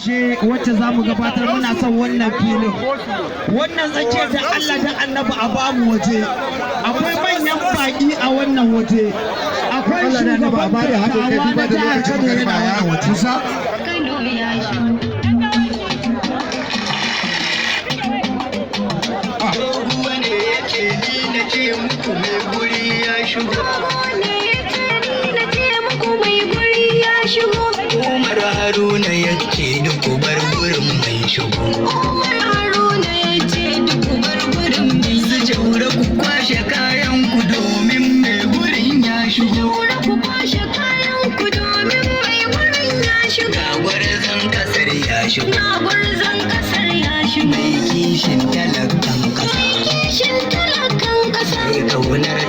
wacce za mu gabatar muna son wannan filin wannan zance da Allah da annabi a bamu waje akwai manyan baki a wannan waje akwai shugaban dattawa na jihar Kano yana wannan waje sa wanda yake ni na ce muku mai guri ya shigo Umar Haruna ya ce duk bar gurin mai shigo. Umar Haruna ya ce duk bar gurin mai shigo. Su jaura ku kwashe kayan ku domin mai gurin ya shigo. Jaura ku kwashe kayan ku domin mai gurin ya shigo. Ga gwarzon kasar ya shigo. Ga gwarzon kasar ya shigo. Mai kishin talakan kasa. Mai kishin talakan kasa. Mai kaunar